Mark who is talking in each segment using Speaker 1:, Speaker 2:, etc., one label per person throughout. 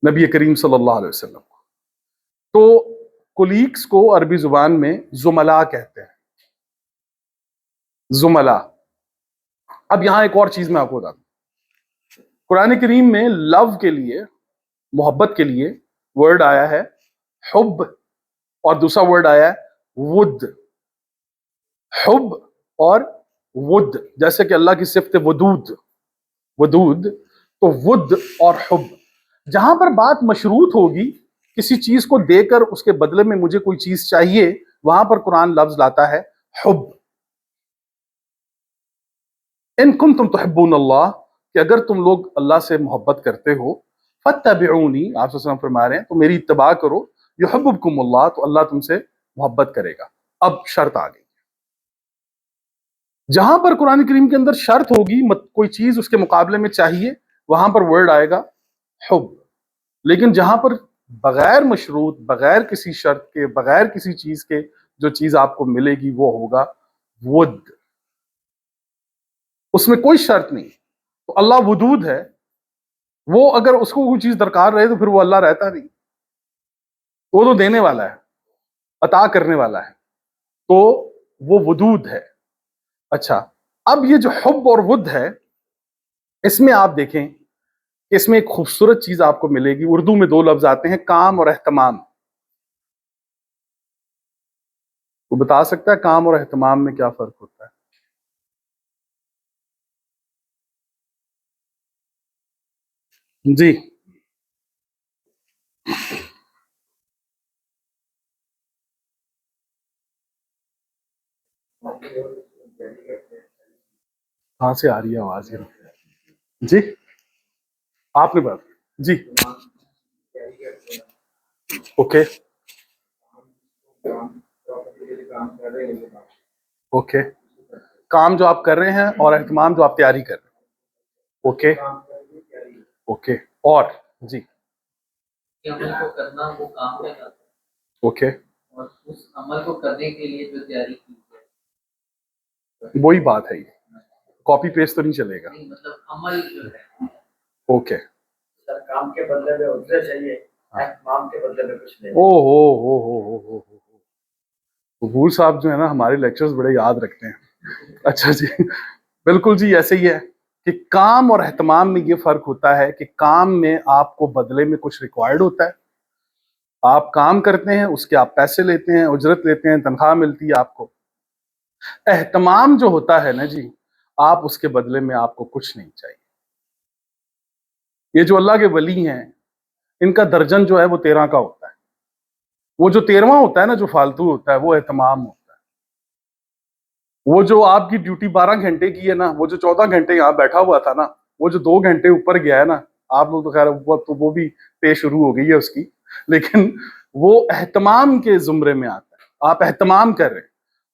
Speaker 1: نبی کریم صلی اللہ علیہ وسلم کو. تو کولیگس کو عربی زبان میں زملا کہتے ہیں. زملا. اب یہاں ایک اور چیز میں آپ کو بتاتا ہوں. قرآن کریم میں لو کے لیے، محبت کے لیے ورڈ آیا ہے حب، اور دوسرا ورڈ آیا ہے ود. حب اور ود، جیسے کہ اللہ کی صفت ودود، ودود، تو ود اور حب. جہاں پر بات مشروط ہوگی، کسی چیز کو دے کر اس کے بدلے میں مجھے کوئی چیز چاہیے، وہاں پر قرآن لفظ لاتا ہے حب. ان کنتم تحبون اللہ، کہ اگر تم لوگ اللہ سے محبت کرتے ہو، فاتبعونی، آپ صلی اللہ علیہ وسلم فرما رہے ہیں تو میری اتباع کرو، یحببکم اللہ، تو اللہ تم سے محبت کرے گا. اب شرط آ گئی. جہاں پر قرآن کریم کے اندر شرط ہوگی، کوئی چیز اس کے مقابلے میں چاہیے، وہاں پر ورڈ آئے گا حب. لیکن جہاں پر بغیر مشروط، بغیر کسی شرط کے، بغیر کسی چیز کے جو چیز آپ کو ملے گی وہ ہوگا ود. اس میں کوئی شرط نہیں. تو اللہ ودود ہے، وہ اگر اس کو کوئی چیز درکار رہے تو پھر وہ اللہ رہتا نہیں. وہ تو دینے والا ہے، عطا کرنے والا ہے، تو وہ ودود ہے. اچھا، اب یہ جو حب اور ود ہے، اس میں آپ دیکھیں کہ اس میں ایک خوبصورت چیز آپ کو ملے گی. اردو میں دو لفظ آتے ہیں، کام اور اہتمام. وہ بتا سکتا ہے کام اور اہتمام میں کیا فرق ہوتا ہے؟ جی. کہاں سے آ رہی ہے آواز یہ؟ جی آپ نے بات. جی اوکے اوکے. کام جو آپ کر رہے ہیں اور اہتمام جو آپ تیاری کر رہے ہیں. Okay okay. اور جی
Speaker 2: عمل کو کرنا وہ کام کہلاتا ہے،
Speaker 1: اوکے.
Speaker 2: اور اس عمل کو کرنے کے لیے جو تیاری کی ہے
Speaker 1: وہی بات ہے، یہ کاپی پیسٹ تو نہیں چلے گا.
Speaker 2: نہیں، مطلب عمل جو ہے
Speaker 1: اوکے.
Speaker 2: سر کام کے بدلے میں اجرت چاہیے، اہتمام کے بدلے میں کچھ نہیں.
Speaker 1: او ہو حضور صاحب جو ہے نا ہمارے لیکچرز بڑے یاد رکھتے ہیں. اچھا جی، بالکل جی ایسے ہی ہے کہ کام اور اہتمام میں یہ فرق ہوتا ہے کہ کام میں آپ کو بدلے میں کچھ ریکوائرڈ ہوتا ہے، آپ کام کرتے ہیں، اس کے آپ پیسے لیتے ہیں، اجرت لیتے ہیں، تنخواہ ملتی ہے آپ کو. اہتمام جو ہوتا ہے نا جی، آپ اس کے بدلے میں آپ کو کچھ نہیں چاہیے. یہ جو اللہ کے ولی ہیں، ان کا درجن جو ہے وہ 13 کا ہوتا ہے. وہ جو 13واں ہوتا ہے نا، جو فالتو ہوتا ہے، وہ اہتمام ہوتا ہے. وہ جو آپ کی ڈیوٹی 12 گھنٹے کی ہے نا، وہ جو 14 گھنٹے یہاں بیٹھا ہوا تھا نا، وہ جو 2 گھنٹے اوپر گیا ہے نا، آپ لوگ تو خیر وہ بھی پے شروع ہو گئی ہے اس کی، لیکن وہ اہتمام کے زمرے میں آتا ہے. آپ اہتمام کر رہے ہیں،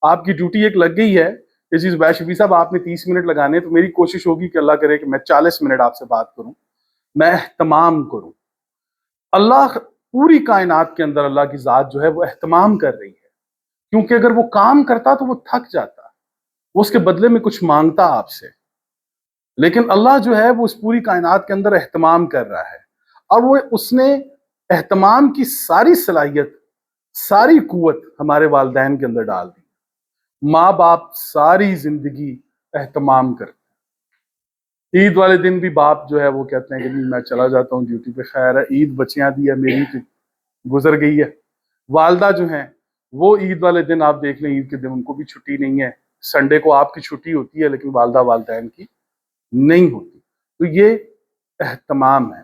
Speaker 1: آپ کی ڈیوٹی ایک لگ گئی ہے. یہ چیز شفیع صاحب آپ نے 30 منٹ لگانے، تو میری کوشش ہوگی کہ اللہ کرے کہ میں 40 منٹ آپ سے بات کروں، میں اہتمام کروں. اللہ پوری کائنات کے اندر اللہ کی ذات جو ہے وہ اہتمام کر رہی ہے، کیونکہ اگر وہ کام کرتا تو وہ تھک جاتا، وہ اس کے بدلے میں کچھ مانگتا آپ سے. لیکن اللہ جو ہے وہ اس پوری کائنات کے اندر اہتمام کر رہا ہے، اور وہ اس نے اہتمام کی ساری صلاحیت، ساری قوت ہمارے والدین کے اندر ڈال دی. ماں باپ ساری زندگی اہتمام کرتے ہیں. عید والے دن بھی باپ جو ہے وہ کہتے ہیں کہ میں چلا جاتا ہوں ڈیوٹی پہ، خیر ہے، عید بچیاں دی ہے، میری تو گزر گئی ہے. والدہ جو ہیں وہ عید والے دن آپ دیکھ لیں، عید کے دن ان کو بھی چھٹی نہیں ہے. سنڈے کو آپ کی چھٹی ہوتی ہے، لیکن والدہ والدین کی نہیں ہوتی. تو یہ اہتمام ہے،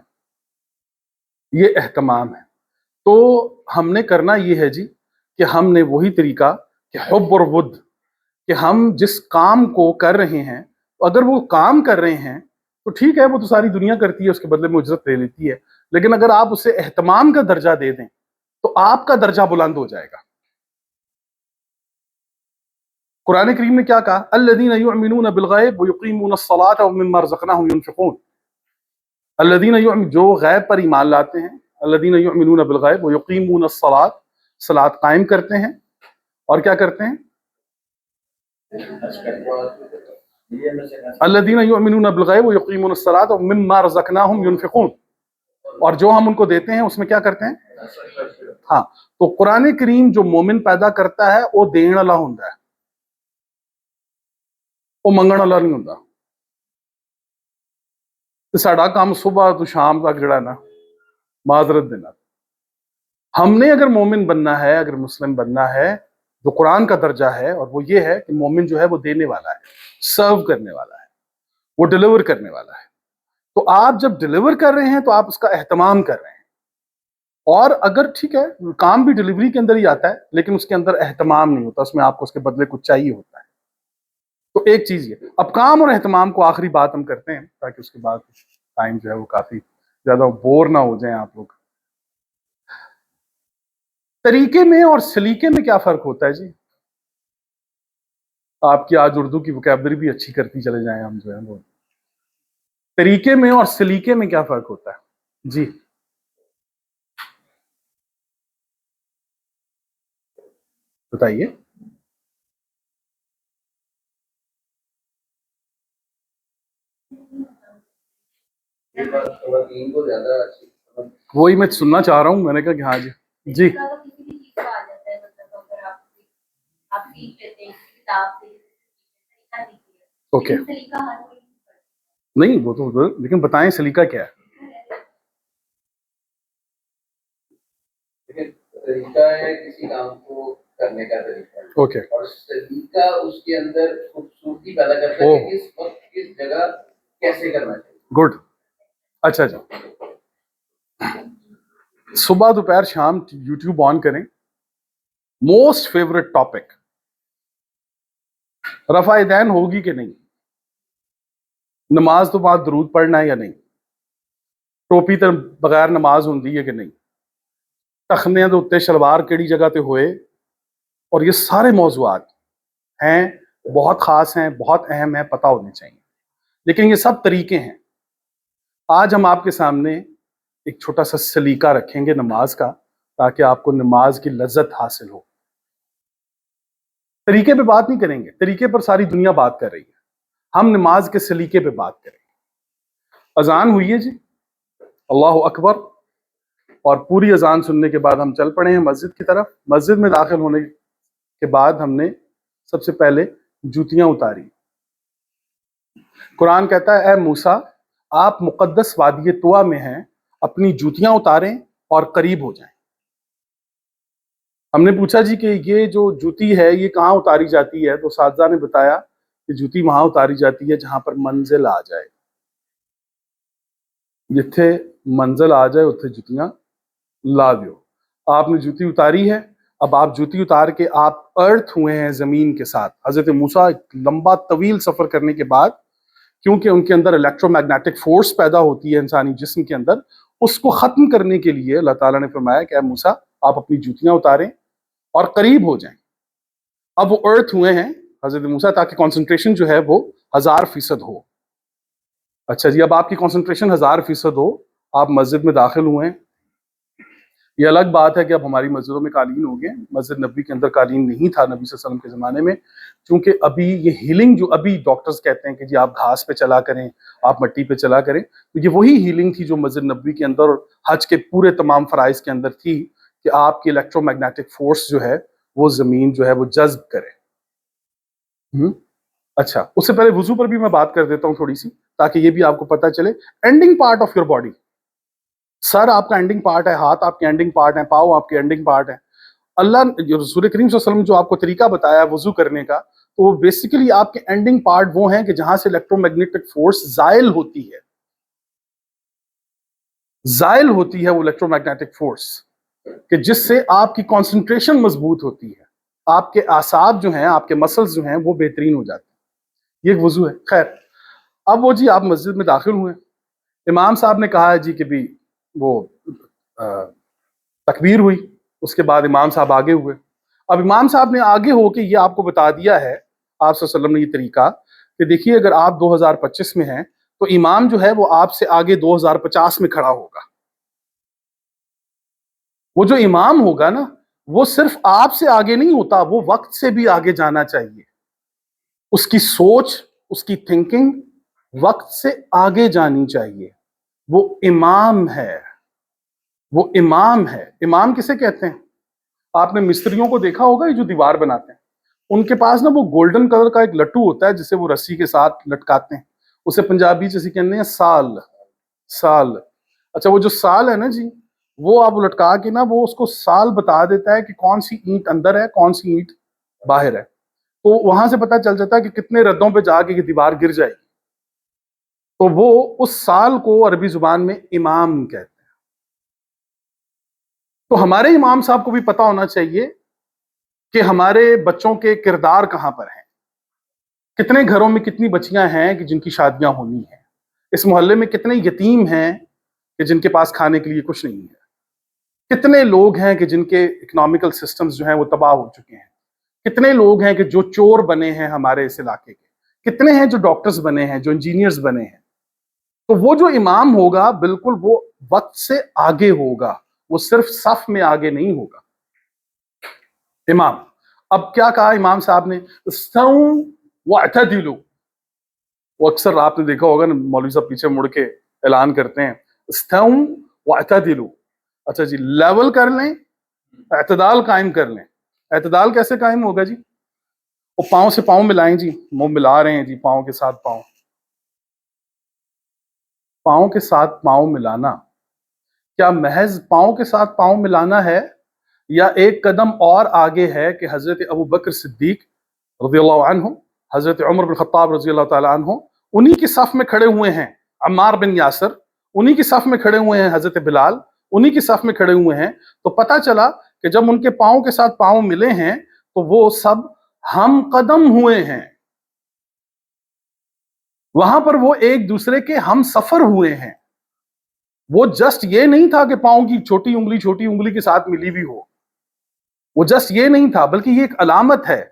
Speaker 1: یہ اہتمام ہے. تو ہم نے کرنا یہ ہے جی کہ ہم نے وہی طریقہ کہ حب اور ود، کہ ہم جس کام کو کر رہے ہیں، اگر وہ کام کر رہے ہیں تو ٹھیک ہے، وہ تو ساری دنیا کرتی ہے، اس کے بدلے میں اجرت لے لیتی ہے. لیکن اگر آپ اسے اہتمام کا درجہ دے دیں تو آپ کا درجہ بلند ہو جائے گا. قرآن کریم نے کیا کہا؟ الذین یؤمنون بالغیب ویقیمون الصلاۃ ومما رزقناہم ینفقون. الذین یؤمنون، جو غیب پر ایمان لاتے ہیں، الذین یؤمنون بالغیب ویقیمون الصلاۃ، صلاۃ قائم کرتے ہیں، اور کیا کرتے ہیں؟ الذین یؤمنون بالغیب ویقیمون الصلاۃ ومما رزقناہم ینفقون. اور جو ہم ان کو دیتے ہیں اس میں کیا کرتے ہیں؟ ہاں، تو قرآن کریم جو مومن پیدا کرتا ہے وہ دین والا ہوندا ہے، وہ منگن والا نہیں ہوندا۔ تے ساڈا کام صبح تو شام تک جڑا ہے نا، معذرت دینا، ہم نے اگر مومن بننا ہے، اگر مسلم بننا ہے، جو قرآن کا درجہ ہے، اور وہ یہ ہے کہ مومن جو ہے وہ دینے والا ہے، سرو کرنے والا ہے، وہ ڈیلیور کرنے والا ہے۔ تو آپ جب ڈیلیور کر رہے ہیں تو آپ اس کا اہتمام کر رہے ہیں، اور اگر ٹھیک ہے کام بھی ڈیلیوری کے اندر ہی آتا ہے لیکن اس کے اندر اہتمام نہیں ہوتا، اس میں آپ کو اس کے بدلے کچھ چاہیے ہوتا ہے۔ تو ایک چیز یہ، اب کام اور اہتمام کو آخری بات ہم کرتے ہیں تاکہ اس کے بعد ٹائم جو ہے وہ کافی زیادہ بور نہ ہو جائیں آپ لوگ۔ طریقے میں اور سلیقے میں کیا فرق ہوتا ہے جی؟ آپ کی آج اردو کی وکیبلری بھی اچھی کرتی چلے جائیں ہم جو ہے وہ، طریقے میں اور سلیقے میں کیا فرق ہوتا ہے جی؟ بتائیے۔ وہی میں سننا چاہ رہا ہوں، میں نے کہا کہ ہاں جی جی اوکے، نہیں وہ تو لیکن بتائیں سلیقہ کیا ہے؟
Speaker 2: طریقہ ہے کسی کام کو کرنے کا طریقہ،
Speaker 1: اوکے،
Speaker 2: اور سلیقہ اس کے اندر خوبصورتی پیدا کرتا ہے کہ کس وقت کس جگہ کیسے کرنا چاہیے۔
Speaker 1: گڈ، اچھا جی، صبح دوپہر شام یوٹیوب آن کریں، موسٹ فیوریٹ ٹاپک رفع دین ہوگی کہ نہیں، نماز تو بعد درود پڑھنا ہے یا نہیں، ٹوپی تے بغیر نماز ہوندی ہے کہ نہیں، ٹخنے دے اتنے شلوار کیڑی جگہ تے ہوئے، اور یہ سارے موضوعات ہیں، بہت خاص ہیں، بہت اہم ہیں، پتہ ہونے چاہیے، لیکن یہ سب طریقے ہیں۔ آج ہم آپ کے سامنے ایک چھوٹا سا سلیقہ رکھیں گے نماز کا، تاکہ آپ کو نماز کی لذت حاصل ہو۔ طریقے پہ بات نہیں کریں گے، طریقے پر ساری دنیا بات کر رہی ہے، ہم نماز کے سلیقے پہ بات کریں گے۔ اذان ہوئی ہے جی، اللہ اکبر، اور پوری اذان سننے کے بعد ہم چل پڑے ہیں مسجد کی طرف۔ مسجد میں داخل ہونے کے بعد ہم نے سب سے پہلے جوتیاں اتاری۔ قرآن کہتا ہے اے موسیٰ، آپ مقدس وادی طویٰ میں ہیں، اپنی جوتیاں اتاریں اور قریب ہو جائیں۔ ہم نے پوچھا جی کہ یہ جو جوتی ہے یہ کہاں اتاری جاتی ہے، تو اساتذہ نے بتایا کہ جوتی وہاں اتاری جاتی ہے جہاں پر منزل آ جائے، جتھے منزل آ جائے اتھے جوتیاں لا دیو۔ آپ نے جوتی اتاری ہے، اب آپ جوتی اتار کے آپ ارتھ ہوئے ہیں زمین کے ساتھ۔ حضرت موسیٰ ایک لمبا طویل سفر کرنے کے بعد، کیونکہ ان کے اندر الیکٹرو میگنیٹک فورس پیدا ہوتی ہے انسانی جسم کے اندر، اس کو ختم کرنے کے لیے اللہ تعالیٰ نے فرمایا کہ اے موسیٰ آپ اپنی جوتیاں اتاریں اور قریب ہو جائیں۔ اب وہ ارتھ ہوئے ہیں حضرت موسیٰ، تاکہ کنسنٹریشن جو ہے وہ 1000% ہو۔ اچھا جی، اب آپ کی کنسنٹریشن 1000% ہو، آپ مسجد میں داخل ہوئے ہیں۔ یہ الگ بات ہے کہ اب ہماری مسجدوں میں قالین ہو گئے، مسجد نبی کے اندر قالین نہیں تھا نبی صلی اللہ علیہ وسلم کے زمانے میں، کیونکہ ابھی یہ ہیلنگ جو ابھی ڈاکٹرز کہتے ہیں کہ جی آپ گھاس پہ چلا کریں، آپ مٹی پہ چلا کریں، تو یہ وہی ہیلنگ تھی جو مسجد نبی کے اندر اور حج کے پورے تمام فرائض کے اندر تھی، کہ آپ کی الیکٹرو میگنیٹک فورس جو ہے وہ زمین جو ہے وہ جذب کرے۔ اچھا، اس سے پہلے وضو پر بھی میں بات کر دیتا ہوں تھوڑی سی، تاکہ یہ بھی آپ کو پتہ چلے۔ Ending part of your body, سر آپ کا اینڈنگ پارٹ ہے، ہاتھ آپ کے اینڈنگ پارٹ ہیں، پاؤں آپ کے اینڈنگ پارٹ ہیں۔ اللہ رسول کریم صلی اللہ علیہ وسلم جو آپ کو طریقہ بتایا وضو کرنے کا، تو وہ بیسیکلی آپ کے اینڈنگ پارٹ وہ ہیں کہ جہاں سے الیکٹرو میگنیٹک فورس زائل ہوتی ہے، زائل ہوتی ہے وہ الیکٹرو میگنیٹک فورس، کہ جس سے آپ کی کنسنٹریشن مضبوط ہوتی ہے، آپ کے اعصاب جو ہیں، آپ کے مسلز جو ہیں وہ بہترین ہو جاتے ہیں۔ یہ ایک وضو ہے۔ خیر، اب وہ جی آپ مسجد میں داخل ہوئے، امام صاحب نے کہا ہے جی کہ بھی وہ تکبیر ہوئی، اس کے بعد امام صاحب آگے ہوئے۔ اب امام صاحب نے آگے ہو کے یہ آپ کو بتا دیا ہے، آپ صلی اللہ علیہ وسلم نے یہ طریقہ، کہ دیکھیے اگر آپ 2025 میں ہیں تو امام جو ہے وہ آپ سے آگے 2050 میں کھڑا ہوگا۔ وہ جو امام ہوگا نا، وہ صرف آپ سے آگے نہیں ہوتا، وہ وقت سے بھی آگے جانا چاہیے۔ اس کی سوچ، اس کی تھنکنگ وقت سے آگے جانی چاہیے۔ وہ امام ہے۔ وہ امام ہے. امام کسے کہتے ہیں؟ آپ نے مستریوں کو دیکھا ہوگا، یہ جو دیوار بناتے ہیں، ان کے پاس نا وہ گولڈن کلر کا ایک لٹو ہوتا ہے جسے وہ رسی کے ساتھ لٹکاتے ہیں. اسے پنجابی جیسے کہتے ہیں سال. سال. اچھا وہ جو سال ہے نا جی، وہ آپ لٹکا کے نا وہ اس کو سال بتا دیتا ہے کہ کون سی اینٹ اندر ہے، کون سی اینٹ باہر ہے. تو وہاں سے پتہ چل جاتا ہے کہ کتنے ردوں پہ جا کے یہ دیوار گر جائے گی. تو وہ اس سال کو عربی زبان میں امام کہتے ہیں. تو ہمارے امام صاحب کو بھی پتہ ہونا چاہیے کہ ہمارے بچوں کے کردار کہاں پر ہیں. کتنے گھروں میں کتنی بچیاں ہیں کہ جن کی شادیاں ہونی ہیں. اس محلے میں کتنے یتیم ہیں کہ جن کے پاس کھانے کے لیے کچھ نہیں ہے. کتنے لوگ ہیں کہ جن کے اکنامیکل سسٹمز جو ہیں وہ تباہ ہو چکے ہیں. کتنے لوگ ہیں کہ جو چور بنے ہیں ہمارے اس علاقے کے. کتنے ہیں جو ڈاکٹرز بنے ہیں، جو انجینئرز بنے ہیں. تو وہ جو امام ہوگا بالکل وہ وقت سے آگے ہوگا، وہ صرف صف میں آگے نہیں ہوگا. امام. اب کیا کہا امام صاحب نے؟ استووا واعتدلوا. وہ اکثر آپ نے دیکھا ہوگا نا، مولوی صاحب پیچھے مڑ کے اعلان کرتے ہیں استووا واعتدلوا. اچھا جی، لیول کر لیں، اعتدال قائم کر لیں. اعتدال کیسے قائم ہوگا جی؟ وہ پاؤں سے پاؤں ملائیں جی، وہ ملا رہے ہیں جی پاؤں کے ساتھ پاؤں. پاؤں کے ساتھ پاؤں ملانا کیا محض پاؤں کے ساتھ پاؤں ملانا ہے، یا ایک قدم اور آگے ہے کہ حضرت ابو بکر صدیق رضی اللہ عنہ، حضرت عمر بن خطاب رضی اللہ تعالیٰ عنہ انہی کی صف میں کھڑے ہوئے ہیں، عمار بن یاسر انہی کی صف میں کھڑے ہوئے ہیں، حضرت بلال انہی کی صف میں کھڑے ہوئے ہیں. تو پتہ چلا کہ جب ان کے پاؤں کے ساتھ پاؤں ملے ہیں تو وہ سب ہم قدم ہوئے ہیں. وہاں پر وہ ایک دوسرے کے ہم سفر ہوئے ہیں. وہ جسٹ یہ نہیں تھا کہ پاؤں کی چھوٹی انگلی کے ساتھ ملی ہوئی ہو. وہ جسٹ یہ نہیں تھا، بلکہ یہ ایک علامت ہے.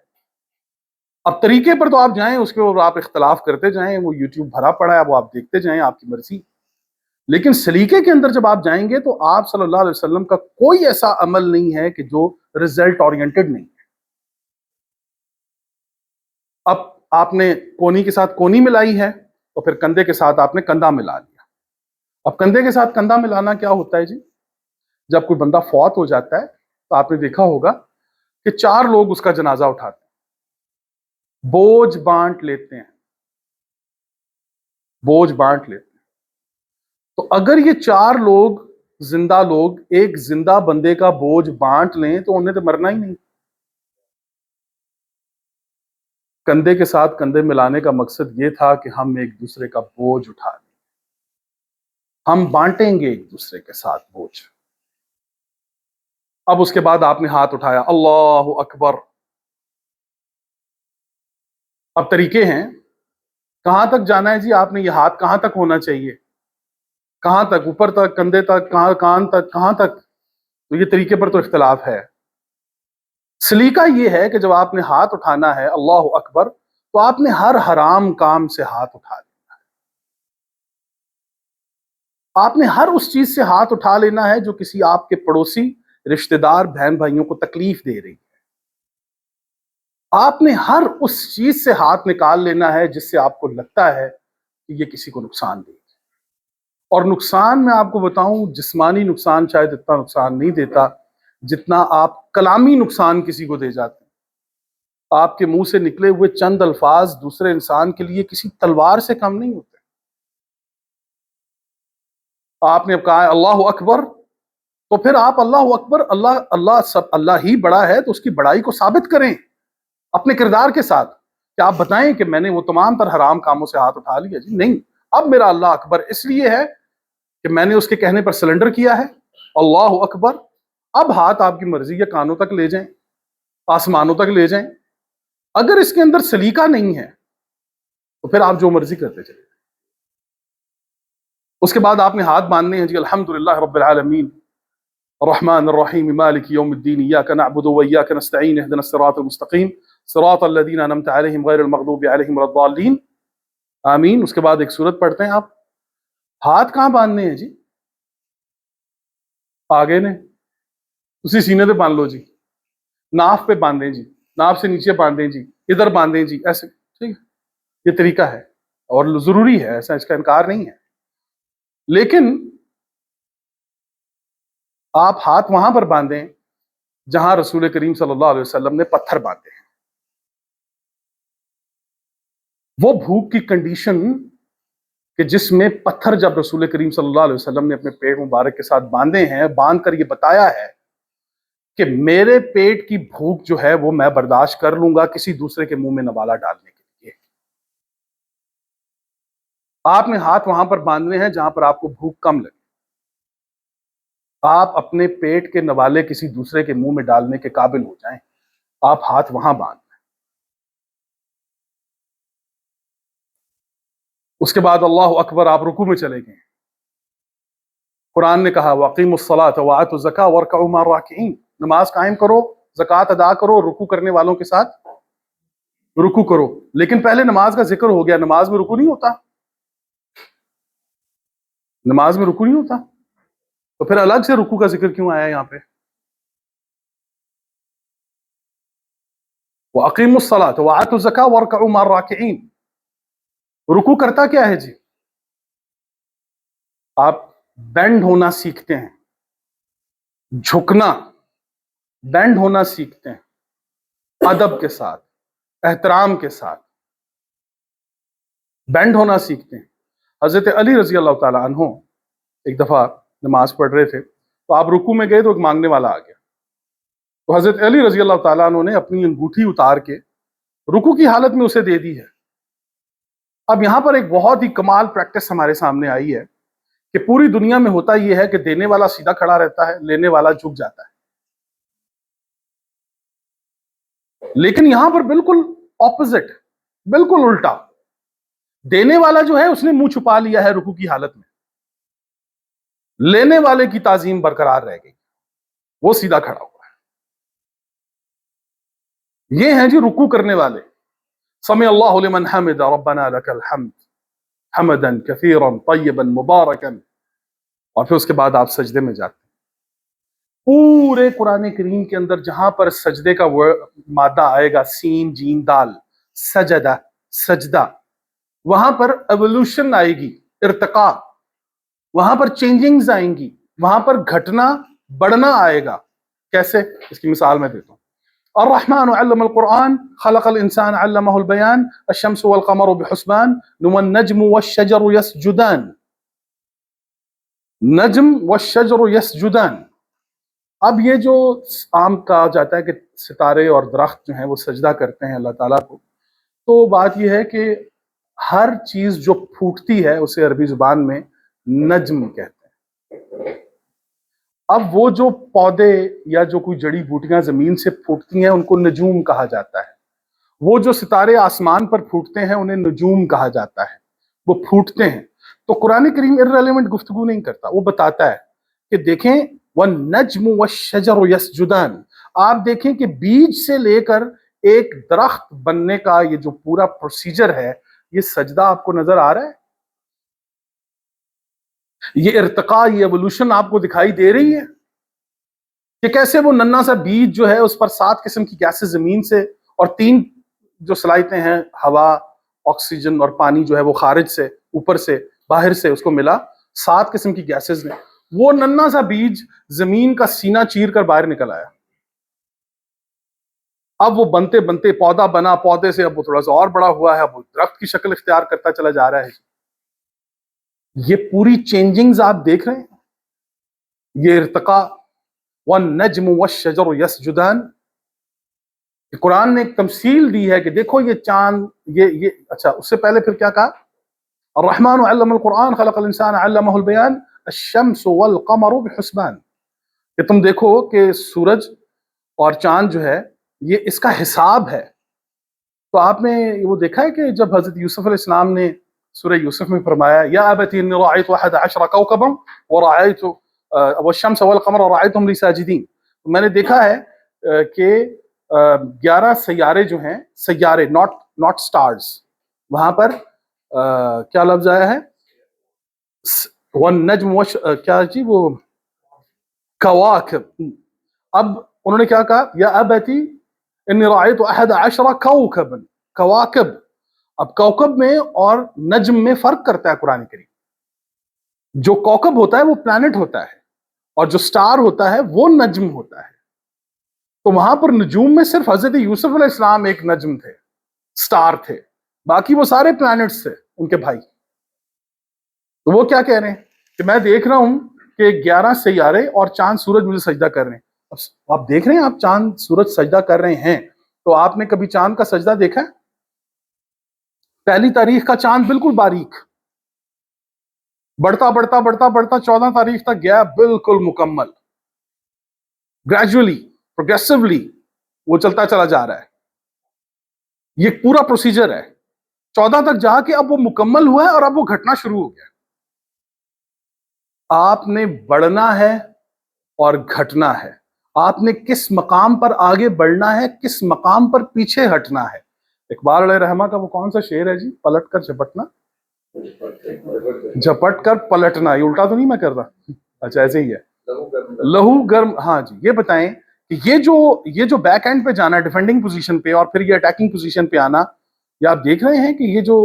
Speaker 1: اب طریقے پر تو آپ جائیں، اس کے اوپر آپ اختلاف کرتے جائیں، وہ یوٹیوب بھرا پڑا ہے، وہ آپ دیکھتے جائیں، آپ کی مرضی. لیکن سلیقے کے اندر جب آپ جائیں گے تو آپ صلی اللہ علیہ وسلم کا کوئی ایسا عمل نہیں ہے کہ جو ریزلٹ اورینٹڈ نہیں ہے. اب آپ نے کونی کے ساتھ کونی ملائی ہے تو پھر کندھے کے ساتھ آپ نے کندھا ملا لیا. اب کندھے کے ساتھ کندھا ملانا کیا ہوتا ہے جی؟ جب کوئی بندہ فوت ہو جاتا ہے تو آپ نے دیکھا ہوگا کہ 4 لوگ اس کا جنازہ اٹھاتے ہیں، بوجھ بانٹ لیتے ہیں. بوجھ بانٹ لیتے ہیں. تو اگر یہ 4 لوگ زندہ لوگ ایک زندہ بندے کا بوجھ بانٹ لیں تو انہیں تو مرنا ہی نہیں. کندھے کے ساتھ کندھے ملانے کا مقصد یہ تھا کہ ہم ایک دوسرے کا بوجھ اٹھا لیں، ہم بانٹیں گے ایک دوسرے کے ساتھ بوجھ. اب اس کے بعد آپ نے ہاتھ اٹھایا، اللہ اکبر. اب طریقے ہیں، کہاں تک جانا ہے جی آپ نے؟ یہ ہاتھ کہاں تک ہونا چاہیے؟ کہاں تک؟ اوپر تک، کندھے تک، کہاں، کان تک، کہاں تک؟ تو یہ طریقے پر تو اختلاف ہے. سلیقہ یہ ہے کہ جب آپ نے ہاتھ اٹھانا ہے اللہ اکبر تو آپ نے ہر حرام کام سے ہاتھ اٹھا لینا ہے. آپ نے ہر اس چیز سے ہاتھ اٹھا لینا ہے جو کسی آپ کے پڑوسی، رشتہ دار، بہن بھائیوں کو تکلیف دے رہی ہے. آپ نے ہر اس چیز سے ہاتھ نکال لینا ہے جس سے آپ کو لگتا ہے کہ یہ کسی کو نقصان دے گی. اور نقصان میں آپ کو بتاؤں، جسمانی نقصان شاید اتنا نقصان نہیں دیتا جتنا آپ کلامی نقصان کسی کو دے جاتے ہیں. آپ کے منہ سے نکلے ہوئے چند الفاظ دوسرے انسان کے لیے کسی تلوار سے کم نہیں ہوتے. آپ نے کہا اللہ اکبر تو پھر آپ اللہ اکبر، اللہ اللہ سب اللہ ہی بڑا ہے تو اس کی بڑائی کو ثابت کریں اپنے کردار کے ساتھ. کہ آپ بتائیں کہ میں نے وہ تمام تر حرام کاموں سے ہاتھ اٹھا لیا جی؟ نہیں. اب میرا اللہ اکبر اس لیے ہے کہ میں نے اس کے کہنے پر سلنڈر کیا ہے. اللہ اکبر. اب ہاتھ آپ کی مرضی ہے، کانوں تک لے جائیں، آسمانوں تک لے جائیں. اگر اس کے اندر سلیقہ نہیں ہے تو پھر آپ جو مرضی کرتے چلے. اس کے بعد آپ نے ہاتھ باندھنے ہیں جی الحمدللہ رب العالمین الرحمن الرحیم مالک یوم الدین ایاک نعبد و ایاک نستعین اهدنا الصراط المستقیم صراط الذین انعمت علیہم غیر المغضوب علیہم ولا الضالین آمین. اس کے بعد ایک سورت پڑھتے ہیں آپ. ہاتھ کہاں باندھنے ہیں جی؟ آگے نے اسی سینے پہ باندھ لو جی، ناف پہ باندھیں جی، ناف سے نیچے باندھیں جی، ادھر باندھیں جی، ایسے. ٹھیک ہے، یہ طریقہ ہے اور ضروری ہے، ایسا اس کا انکار نہیں ہے. لیکن آپ ہاتھ وہاں پر باندھیں جہاں رسول کریم صلی اللہ علیہ وسلم نے پتھر باندھے ہیں. وہ بھوک کی کنڈیشن کہ جس میں پتھر جب رسول کریم صلی اللہ علیہ وسلم نے اپنے پیٹ مبارک کے ساتھ باندھے ہیں، باندھ کر یہ بتایا ہے کہ میرے پیٹ کی بھوک جو ہے وہ میں برداشت کر لوں گا کسی دوسرے کے منہ میں نوالا ڈالنے کے لیے. آپ نے ہاتھ وہاں پر باندھنے ہیں جہاں پر آپ کو بھوک کم لگے. آپ اپنے پیٹ کے نوالے کسی دوسرے کے منہ میں ڈالنے کے قابل ہو جائیں، آپ ہاتھ وہاں باندھ. اس کے بعد اللہ اکبر، آپ رکوع میں چلے گئے. قرآن نے کہا وَأَقِیمُوا الصَّلَاةَ وَآتُوا الزَّکَاةَ وَارْکَعُوا مَعَ الرَّاکِعِینَ، نماز قائم کرو، زکوٰۃ ادا کرو، رکوع کرنے والوں کے ساتھ رکوع کرو. لیکن پہلے نماز کا ذکر ہو گیا، نماز میں رکوع نہیں ہوتا. نماز میں رکوع نہیں ہوتا تو پھر الگ سے رکوع کا ذکر کیوں آیا یہاں پہ؟ وَأَقِیمُوا الصَّلَاةَ وَآتُوا الزَّکَاةَ وَارْکَعُوا مَعَ الرَّاکِعِینَ. رکوع کرتا کیا ہے جی؟ آپ بینڈ ہونا سیکھتے ہیں، جھکنا، بینڈ ہونا سیکھتے ہیں، ادب کے ساتھ، احترام کے ساتھ بینڈ ہونا سیکھتے ہیں. حضرت علی رضی اللہ تعالیٰ عنہ ایک دفعہ نماز پڑھ رہے تھے تو آپ رکوع میں گئے تو ایک مانگنے والا آ گیا. تو حضرت علی رضی اللہ تعالیٰ عنہ نے اپنی انگوٹھی اتار کے رکوع کی حالت میں اسے دے دی ہے. اب یہاں پر ایک بہت ہی کمال پریکٹس ہمارے سامنے آئی ہے کہ پوری دنیا میں ہوتا یہ ہے کہ دینے والا سیدھا کھڑا رہتا ہے، لینے والا جھک جاتا ہے. لیکن یہاں پر بالکل اپوزٹ، بالکل الٹا. دینے والا جو ہے اس نے منہ چھپا لیا ہے رکوع کی حالت میں، لینے والے کی تعظیم برقرار رہ گئی، وہ سیدھا کھڑا ہوا ہے. یہ ہیں جی رکوع کرنے والے. سمع اللہ لمن حمد ربنا لک الحمد حمدا کثیرا طیبا مبارکا. اور پھر اس کے بعد آپ سجدے میں جاتے ہیں. پورے قرآن کریم کے اندر جہاں پر سجدے کا مادہ آئے گا، سین جیم دال، سجدہ، سجدہ، وہاں پر ایوولوشن آئے گی، ارتقاء، وہاں پر چینجنگز آئیں گی، وہاں پر گھٹنا بڑھنا آئے گا. کیسے؟ اس کی مثال میں دیتا ہوں. الرحمن علم القرآن خلق الانسان علمہ البیان الشمس والقمر بحسبان والنجم والشجر یسجدان. نجم والشجر یسجدان. اب یہ جو عام کہا جاتا ہے کہ ستارے اور درخت جو ہیں وہ سجدہ کرتے ہیں اللہ تعالیٰ کو، تو بات یہ ہے کہ ہر چیز جو پھوٹتی ہے اسے عربی زبان میں نجم کہتے ہیں. اب وہ جو پودے یا جو کوئی جڑی بوٹیاں زمین سے پھوٹتی ہیں ان کو نجوم کہا جاتا ہے. وہ جو ستارے آسمان پر پھوٹتے ہیں انہیں نجوم کہا جاتا ہے، وہ پھوٹتے ہیں. تو قرآن کریم irrelevant گفتگو نہیں کرتا، وہ بتاتا ہے کہ دیکھیں وَالنَّجْمُ وَالشَّجَرُ يَسْجُدَانِ. آپ دیکھیں کہ بیج سے لے کر ایک درخت بننے کا یہ جو پورا پروسیجر ہے، یہ سجدہ آپ کو نظر آ رہا ہے؟ یہ ارتقاء، یہ ایوولوشن آپ کو دکھائی دے رہی ہے کہ کیسے وہ ننھا سا بیج جو ہے اس پر 7 قسم کی گیسز زمین سے اور 3 جو صلاحیتیں ہیں، ہوا، آکسیجن اور پانی جو ہے وہ خارج سے، اوپر سے، باہر سے اس کو ملا، 7 قسم کی گیسز نے. وہ ننھا سا بیج زمین کا سینہ چیر کر باہر نکل آیا. اب وہ بنتے بنتے پودا بنا، پودے سے اب وہ تھوڑا سا اور بڑا ہوا ہے، اب وہ درخت کی شکل اختیار کرتا چلا جا رہا ہے. یہ پوری چینجنگز آپ دیکھ رہے ہیں، یہ ارتقاء. وَالنَّجْمُ وَالشَّجَرُ يَسْجُدَانِ. قرآن نے ایک تمثیل دی ہے کہ دیکھو یہ چاند، یہ اچھا اس سے پہلے پھر کیا کہا؟ الرحمن علم القرآن خلق الانسان علمہ البیان الشمس والقمر بحسبان. کہ تم دیکھو کہ سورج اور چاند جو ہے یہ اس کا حساب ہے. تو آپ نے وہ دیکھا ہے کہ جب حضرت یوسف علیہ السلام نے سورہ یوسف میں فرمایا یا ابتی انی رأیت 11 کوکبا ورأیت والشمس والقمر رأیتهم لی ساجدین. میں نے دیکھا ہے کہ 11 سیارے جو ہیں، سیارے ناٹ سٹارز، وہاں پر کیا لفظ آیا ہے؟ والنجم کیا جی وہ کواکب. اب انہوں نے کیا کہا؟ یا ابتی انی رأیت 11 کوکبا، کواکب. اب کوکب میں اور نجم میں فرق کرتا ہے قرآن کریم. جو کوکب ہوتا ہے وہ پلانٹ ہوتا ہے، اور جو سٹار ہوتا ہے وہ نجم ہوتا ہے. تو وہاں پر نجوم میں صرف حضرت یوسف علیہ السلام ایک نجم تھے, سٹار تھے, باقی وہ سارے پلانٹس تھے ان کے بھائی. تو وہ کیا کہہ رہے ہیں کہ میں دیکھ رہا ہوں کہ 11 سیارے اور چاند سورج مجھے سجدہ کر رہے ہیں. اب آپ دیکھ رہے ہیں, آپ چاند سورج سجدہ کر رہے ہیں, تو آپ نے کبھی چاند کا سجدہ دیکھا ہے؟ پہلی تاریخ کا چاند بالکل باریک, بڑھتا بڑھتا بڑھتا بڑھتا 14 تاریخ تک گیا بالکل مکمل, گریجولی پروگریسولی وہ چلتا چلا جا رہا ہے. یہ پورا پروسیجر ہے. 14 تک جا کے اب وہ مکمل ہوا ہے اور اب وہ گھٹنا شروع ہو گیا. آپ نے بڑھنا ہے اور گھٹنا ہے, آپ نے کس مقام پر آگے بڑھنا ہے, کس مقام پر پیچھے ہٹنا ہے. اقبال علیہ رحمہ کا وہ کون سا شعر ہے جی, پلٹ کر جھپٹنا, جھپٹ کر پلٹنا, یہ الٹا تو نہیں میں کر رہا؟ اچھا ایسے ہی ہے, لہو گرم. ہاں جی, یہ بتائیں کہ یہ جو بیک اینڈ پہ جانا ہے, ڈیفینڈنگ پوزیشن پہ, اور پھر یہ اٹیکنگ پوزیشن پہ آنا, یہ آپ دیکھ رہے ہیں کہ یہ جو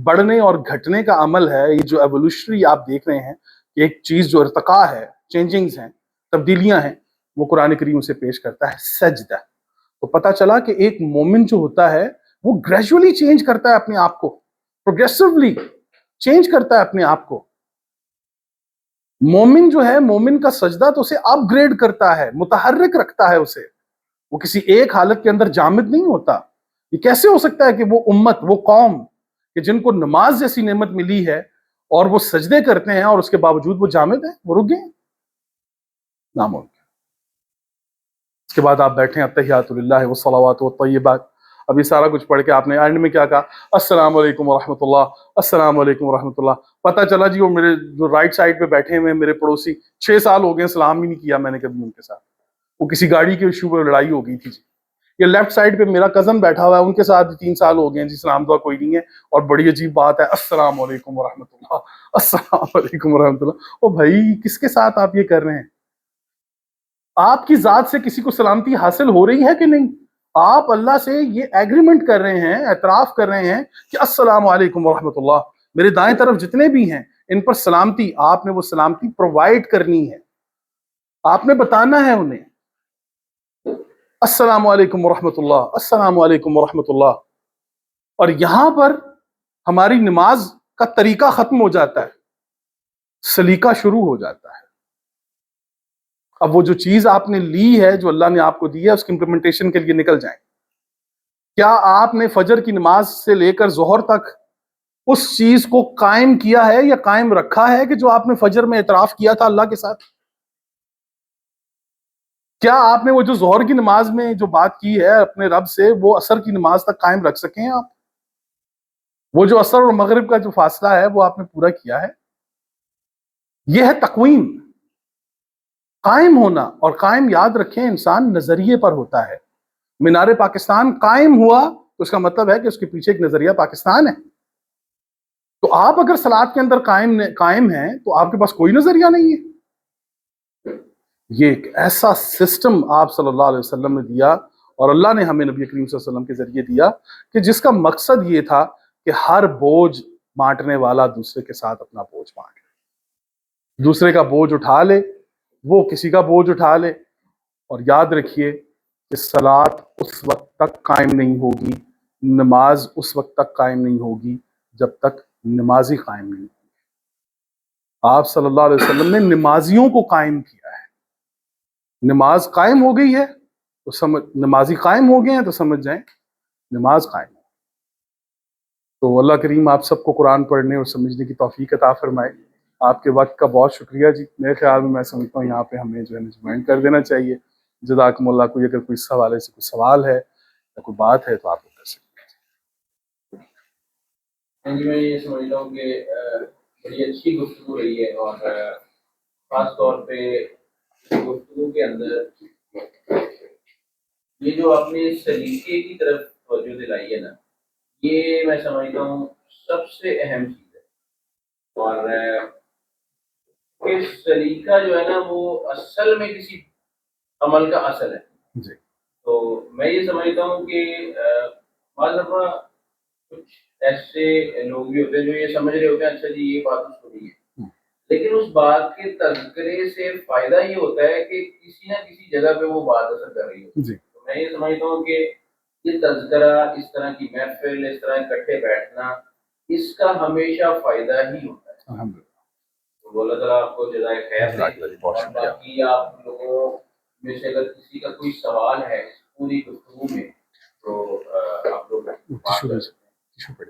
Speaker 1: بڑھنے اور گھٹنے کا عمل ہے, یہ جو ایوولوشنری آپ دیکھ رہے ہیں, ایک چیز جو ارتقاء ہے, چینجنگز ہیں, تبدیلیاں ہیں, وہ قرآن کریم سے پیش کرتا ہے سجدہ. تو پتہ چلا کہ ایک مومن جو ہوتا ہے وہ گریجولی چینج کرتا ہے اپنے آپ کو, پروگریسولی چینج کرتا ہے اپنے آپ کو. مومن جو ہے, مومن کا سجدہ تو اسے اپ گریڈ کرتا ہے, متحرک رکھتا ہے اسے. وہ کسی ایک حالت کے اندر جامد نہیں ہوتا. یہ کیسے ہو سکتا ہے کہ وہ امت, وہ قوم کہ جن کو نماز جیسی نعمت ملی ہے اور وہ سجدے کرتے ہیں اور اس کے باوجود وہ جامد ہیں, وہ رک گئے ہیں؟ ناممکن. اس کے بعد آپ بیٹھیں, التحیات للہ والصلوات والطیبات. ابھی سارا کچھ پڑھ کے آپ نے اینڈ میں کیا کہا؟ السلام علیکم ورحمۃ اللہ, السلام علیکم ورحمۃ اللہ. پتہ چلا جی وہ میرے جو رائٹ سائڈ پہ بیٹھے ہوئے میرے پڑوسی, 6 سال ہو گئے سلام ہی نہیں کیا میں نے کبھی ان کے ساتھ. وہ کسی گاڑی کے ایشو پہ لڑائی ہو گئی تھی جی. یہ لیفٹ سائڈ پہ میرا کزن بیٹھا ہوا ہے, ان کے ساتھ 3 سال ہو گئے ہیں جی, سلام دعا کوئی نہیں ہے. اور بڑی عجیب بات ہے, السلام علیکم ورحمۃ اللہ, السلام علیکم ورحمۃ اللہ. او بھائی, کس کے ساتھ آپ یہ کر رہے ہیں؟ آپ کی ذات سے کسی کو سلامتی حاصل ہو رہی ہے کہ نہیں؟ آپ اللہ سے یہ ایگریمنٹ کر رہے ہیں, اعتراف کر رہے ہیں کہ السلام علیکم ورحمۃ اللہ, میرے دائیں طرف جتنے بھی ہیں ان پر سلامتی. آپ نے وہ سلامتی پرووائڈ کرنی ہے, آپ نے بتانا ہے انہیں السلام علیکم ورحمۃ اللہ, السلام علیکم ورحمۃ اللہ. اور یہاں پر ہماری نماز کا طریقہ ختم ہو جاتا ہے, سلیقہ شروع ہو جاتا ہے. اب وہ جو چیز آپ نے لی ہے, جو اللہ نے آپ کو دی ہے, اس کی امپلیمنٹیشن کے لیے نکل جائیں. کیا آپ نے فجر کی نماز سے لے کر ظہر تک اس چیز کو قائم کیا ہے یا قائم رکھا ہے کہ جو آپ نے فجر میں اعتراف کیا تھا اللہ کے ساتھ؟ کیا آپ نے وہ جو ظہر کی نماز میں جو بات کی ہے اپنے رب سے, وہ عصر کی نماز تک قائم رکھ سکیں آپ؟ وہ جو عصر اور مغرب کا جو فاصلہ ہے وہ آپ نے پورا کیا ہے؟ یہ ہے تقویم. قائم ہونا, اور قائم یاد رکھیں انسان نظریے پر ہوتا ہے. مینار پاکستان قائم ہوا تو اس کا مطلب ہے کہ اس کے پیچھے ایک نظریہ پاکستان ہے. تو آپ اگر صلات کے اندر قائم ہیں تو آپ کے پاس کوئی نظریہ نہیں ہے. یہ ایک ایسا سسٹم آپ صلی اللہ علیہ وسلم نے دیا, اور اللہ نے ہمیں نبی کریم صلی اللہ علیہ وسلم کے ذریعے دیا, کہ جس کا مقصد یہ تھا کہ ہر بوجھ بانٹنے والا دوسرے کے ساتھ اپنا بوجھ بانٹ لے, دوسرے کا بوجھ اٹھا لے, وہ کسی کا بوجھ اٹھا لے. اور یاد رکھیے کہ صلات اس وقت تک قائم نہیں ہوگی, نماز اس وقت تک قائم نہیں ہوگی جب تک نمازی قائم نہیں ہوگی. آپ صلی اللہ علیہ وسلم نے نمازیوں کو قائم کیا ہے. نماز قائم ہو گئی ہے تو نمازی قائم ہو گئے ہیں تو سمجھ جائیں نماز قائم ہے. تو اللہ کریم آپ سب کو قرآن پڑھنے اور سمجھنے کی توفیق عطا فرمائے. آپ کے وقت کا بہت شکریہ جی. میرے خیال میں سمجھتا ہوں یہاں پہ ہمیں جو ہے جوائن کر دینا چاہیے. جزاکم اللہ. کوئی اگر کوئی اس حوالے سے کوئی سوال ہے یا کوئی بات ہے تو آپ کو کر سکتے ہیں.
Speaker 2: جی, میں یہ سمجھ رہا ہوں کہ بڑی اچھی گفتگو رہی ہے, اور خاص طور پہ گفتگو کے اندر یہ جو آپ نے سلیقے کی طرف توجہ دلائی ہے نا, یہ میں سمجھتا ہوں سب سے اہم چیز ہے. اور کہ سلیقہ جو ہے نا وہ اصل میں کسی عمل کا اصل ہے
Speaker 1: جی.
Speaker 2: تو میں یہ سمجھتا ہوں کہ بعض دفعہ کچھ ایسے لوگ بھی ہوتے ہیں جو یہ سمجھ رہے ہوتے ہیں اچھا جی یہ بات تو سنی ہے, لیکن اس بات کے تذکرے سے فائدہ یہ ہوتا ہے کہ کسی نہ کسی جگہ پہ وہ بات اثر کر رہی ہے.
Speaker 1: جی
Speaker 2: تو میں یہ سمجھتا ہوں کہ یہ تذکرہ، اس طرح کی محفل، اس طرح اکٹھے بیٹھنا، اس کا ہمیشہ فائدہ ہی ہوتا ہے.
Speaker 1: الحمد للہ.
Speaker 2: تو اللہ تعالیٰ آپ کو جزائے خیر دے.
Speaker 1: بہت
Speaker 2: اور
Speaker 1: شکریہ.
Speaker 2: باقی آپ لوگوں میں سے اگر کسی کا کوئی سوال ہے اس پوری گفتگو میں تو آپ لوگ بات کر سکتے ہیں.